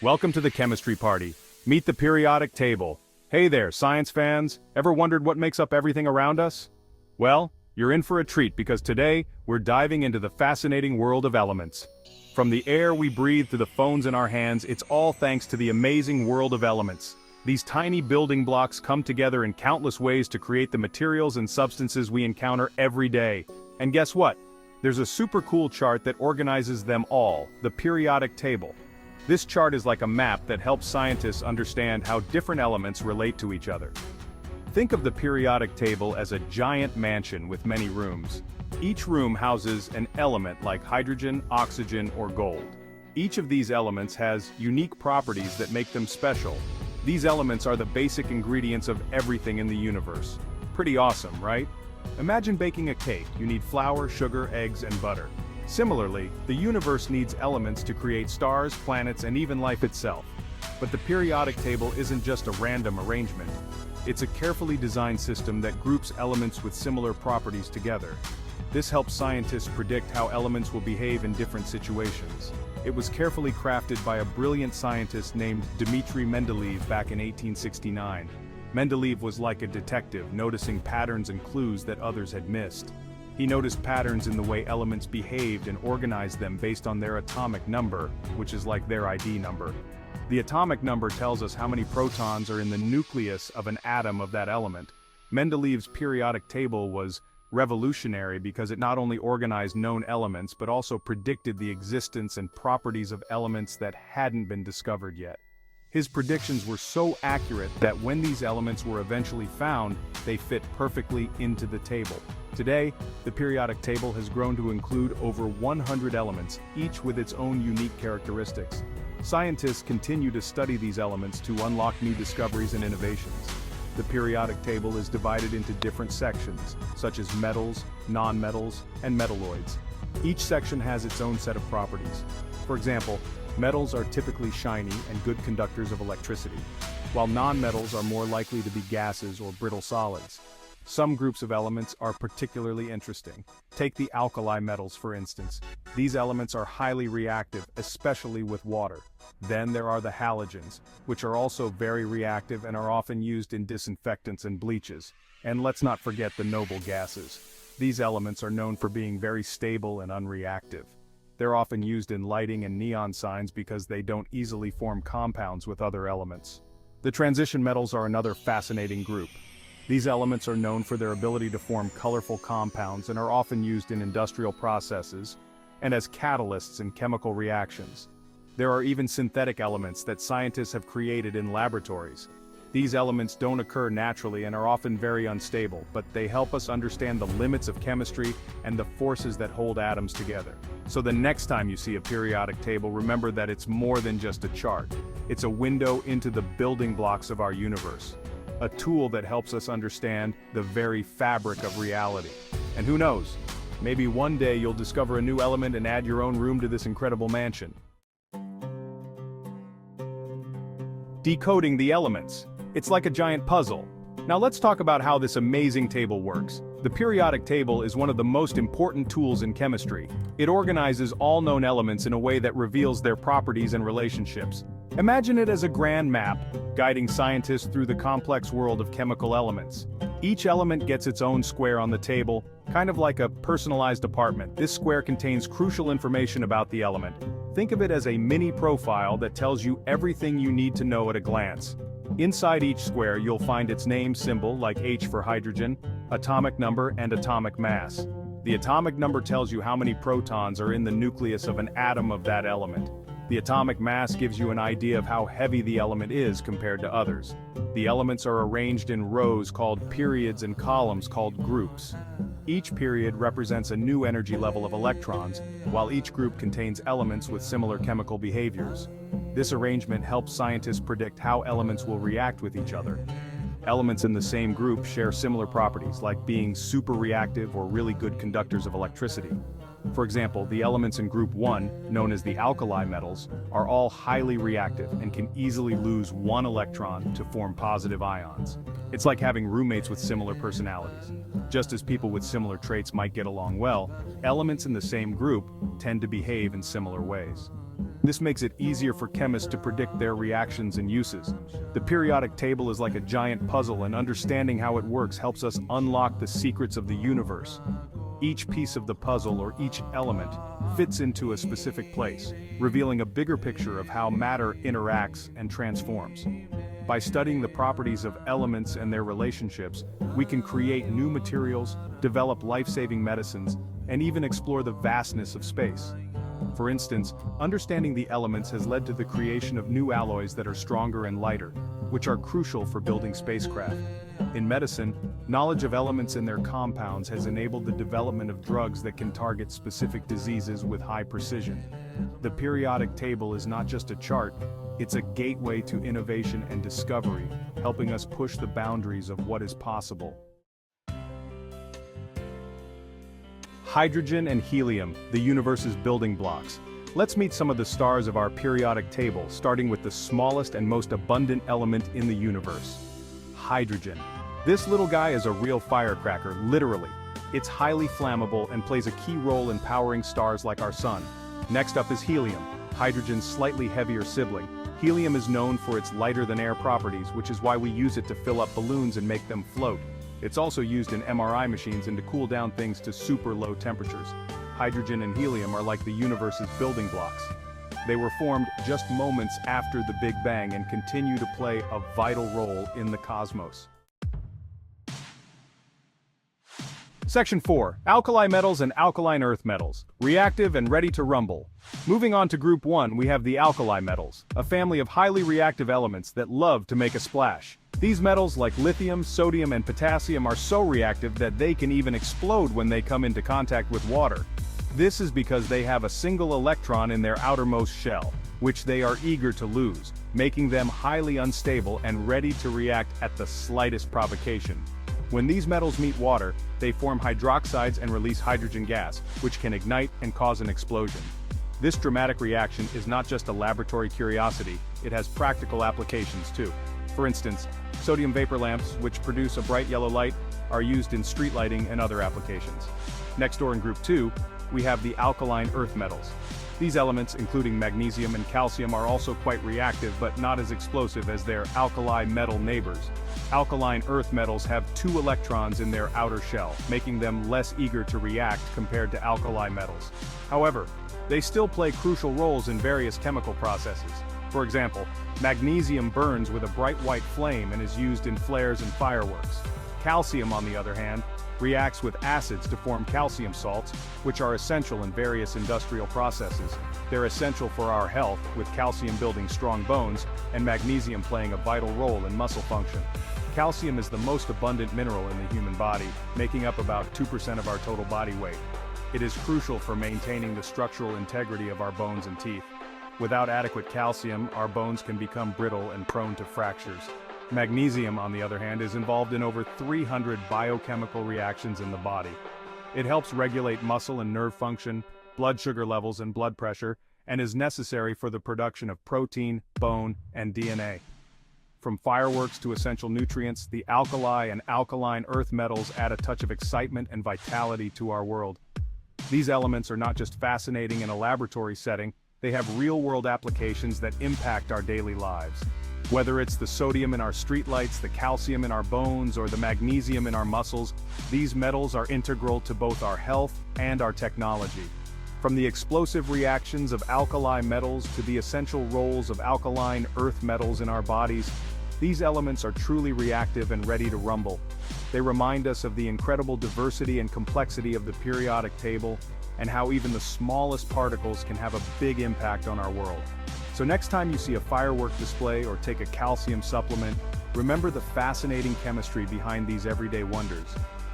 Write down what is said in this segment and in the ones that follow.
Welcome to the chemistry party. Meet the periodic table. Hey there, science fans. Ever wondered what makes up everything around us? Well, you're in for a treat because today, we're diving into the fascinating world of elements. From the air we breathe to the phones in our hands, it's all thanks to the amazing world of elements. These tiny building blocks come together in countless ways to create the materials and substances we encounter every day. And guess what? There's a super cool chart that organizes them all, the periodic table. This chart is like a map that helps scientists understand how different elements relate to each other. Think of the periodic table as a giant mansion with many rooms. Each room houses an element like hydrogen, oxygen, or gold. Each of these elements has unique properties that make them special. These elements are the basic ingredients of everything in the universe. Pretty awesome, right? Imagine baking a cake. You need flour, sugar, eggs, and butter. Similarly, the universe needs elements to create stars, planets, and even life itself. But the periodic table isn't just a random arrangement. It's a carefully designed system that groups elements with similar properties together. This helps scientists predict how elements will behave in different situations. It was carefully crafted by a brilliant scientist named Dmitry Mendeleev back in 1869. Mendeleev was like a detective, noticing patterns and clues that others had missed. He noticed patterns in the way elements behaved and organized them based on their atomic number, which is like their ID number. The atomic number tells us how many protons are in the nucleus of an atom of that element. Mendeleev's periodic table was revolutionary because it not only organized known elements but also predicted the existence and properties of elements that hadn't been discovered yet. His predictions were so accurate that when these elements were eventually found, they fit perfectly into the table. Today, the periodic table has grown to include over 100 elements, each with its own unique characteristics. Scientists continue to study these elements to unlock new discoveries and innovations. The periodic table is divided into different sections, such as metals, nonmetals, and metalloids. Each section has its own set of properties. For example, metals are typically shiny and good conductors of electricity, while nonmetals are more likely to be gases or brittle solids. Some groups of elements are particularly interesting. Take the alkali metals, for instance. These elements are highly reactive, especially with water. Then there are the halogens, which are also very reactive and are often used in disinfectants and bleaches. And let's not forget the noble gases. These elements are known for being very stable and unreactive. They're often used in lighting and neon signs because they don't easily form compounds with other elements. The transition metals are another fascinating group. These elements are known for their ability to form colorful compounds and are often used in industrial processes and as catalysts in chemical reactions. There are even synthetic elements that scientists have created in laboratories. These elements don't occur naturally and are often very unstable, but they help us understand the limits of chemistry and the forces that hold atoms together. So the next time you see a periodic table, remember that it's more than just a chart. It's a window into the building blocks of our universe. A tool that helps us understand the very fabric of reality. And who knows, maybe one day you'll discover a new element and add your own room to this incredible mansion. Decoding the elements. It's like a giant puzzle. Now let's talk about how this amazing table works. The periodic table is one of the most important tools in chemistry. It organizes all known elements in a way that reveals their properties and relationships. Imagine it as a grand map, guiding scientists through the complex world of chemical elements. Each element gets its own square on the table, kind of like a personalized apartment. This square contains crucial information about the element. Think of it as a mini profile that tells you everything you need to know at a glance. Inside each square you'll find its name symbol like H for hydrogen, atomic number, and atomic mass. The atomic number tells you how many protons are in the nucleus of an atom of that element. The atomic mass gives you an idea of how heavy the element is compared to others. The elements are arranged in rows called periods and columns called groups. Each period represents a new energy level of electrons, while each group contains elements with similar chemical behaviors. This arrangement helps scientists predict how elements will react with each other. Elements in the same group share similar properties, like being super reactive or really good conductors of electricity. For example, the elements in group 1, known as the alkali metals, are all highly reactive and can easily lose one electron to form positive ions. It's like having roommates with similar personalities. Just as people with similar traits might get along well, elements in the same group tend to behave in similar ways. This makes it easier for chemists to predict their reactions and uses. The periodic table is like a giant puzzle, and understanding how it works helps us unlock the secrets of the universe. Each piece of the puzzle, or each element, fits into a specific place, revealing a bigger picture of how matter interacts and transforms. By studying the properties of elements and their relationships, we can create new materials, develop life-saving medicines, and even explore the vastness of space. For instance, understanding the elements has led to the creation of new alloys that are stronger and lighter, which are crucial for building spacecraft. In medicine, knowledge of elements and their compounds has enabled the development of drugs that can target specific diseases with high precision. The periodic table is not just a chart, it's a gateway to innovation and discovery, helping us push the boundaries of what is possible. Hydrogen and helium, the universe's building blocks. Let's meet some of the stars of our periodic table, starting with the smallest and most abundant element in the universe: hydrogen. This little guy is a real firecracker, literally. It's highly flammable and plays a key role in powering stars like our sun. Next up is helium, hydrogen's slightly heavier sibling. Helium is known for its lighter-than-air properties, which is why we use it to fill up balloons and make them float. It's also used in MRI machines and to cool down things to super low temperatures. Hydrogen and helium are like the universe's building blocks. They were formed just moments after the Big Bang and continue to play a vital role in the cosmos. Section 4. Alkali metals and alkaline earth metals. Reactive and ready to rumble. Moving on to Group 1, we have the alkali metals, a family of highly reactive elements that love to make a splash. These metals, like lithium, sodium, and potassium, are so reactive that they can even explode when they come into contact with water. This is because they have a single electron in their outermost shell, which they are eager to lose, making them highly unstable and ready to react at the slightest provocation. When these metals meet water, they form hydroxides and release hydrogen gas, which can ignite and cause an explosion. This dramatic reaction is not just a laboratory curiosity, it has practical applications too. For instance, sodium vapor lamps, which produce a bright yellow light, are used in street lighting and other applications. Next door in Group 2, we have the alkaline earth metals. These elements, including magnesium and calcium, are also quite reactive but not as explosive as their alkali metal neighbors. Alkaline earth metals have 2 electrons in their outer shell, making them less eager to react compared to alkali metals. However, they still play crucial roles in various chemical processes. For example, magnesium burns with a bright white flame and is used in flares and fireworks. Calcium, on the other hand, reacts with acids to form calcium salts, which are essential in various industrial processes. They're essential for our health, with calcium building strong bones, and magnesium playing a vital role in muscle function. Calcium is the most abundant mineral in the human body, making up about 2% of our total body weight. It is crucial for maintaining the structural integrity of our bones and teeth. Without adequate calcium, our bones can become brittle and prone to fractures. Magnesium, on the other hand, is involved in over 300 biochemical reactions in the body. It helps regulate muscle and nerve function, blood sugar levels and blood pressure, and is necessary for the production of protein, bone, and DNA. From fireworks to essential nutrients, the alkali and alkaline earth metals add a touch of excitement and vitality to our world. These elements are not just fascinating in a laboratory setting, they have real-world applications that impact our daily lives. Whether it's the sodium in our streetlights, the calcium in our bones, or the magnesium in our muscles, these metals are integral to both our health and our technology. From the explosive reactions of alkali metals to the essential roles of alkaline earth metals in our bodies, these elements are truly reactive and ready to rumble. They remind us of the incredible diversity and complexity of the periodic table, and how even the smallest particles can have a big impact on our world. So next time you see a firework display or take a calcium supplement, remember the fascinating chemistry behind these everyday wonders.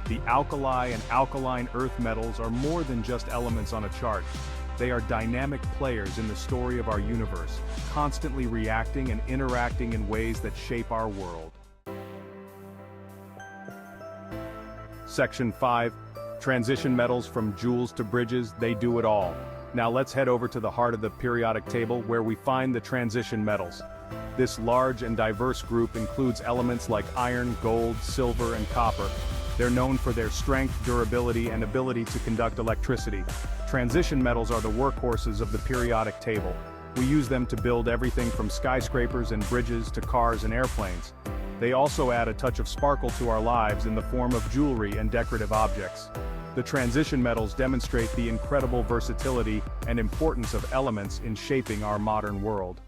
The alkali and alkaline earth metals are more than just elements on a chart. They are dynamic players in the story of our universe, constantly reacting and interacting in ways that shape our world. Section 5. Transition metals from jewels to bridges, they do it all. Now let's head over to the heart of the periodic table where we find the transition metals. This large and diverse group includes elements like iron, gold, silver, and copper. They're known for their strength, durability, and ability to conduct electricity. Transition metals are the workhorses of the periodic table. We use them to build everything from skyscrapers and bridges to cars and airplanes. They also add a touch of sparkle to our lives in the form of jewelry and decorative objects. The transition metals demonstrate the incredible versatility and importance of elements in shaping our modern world.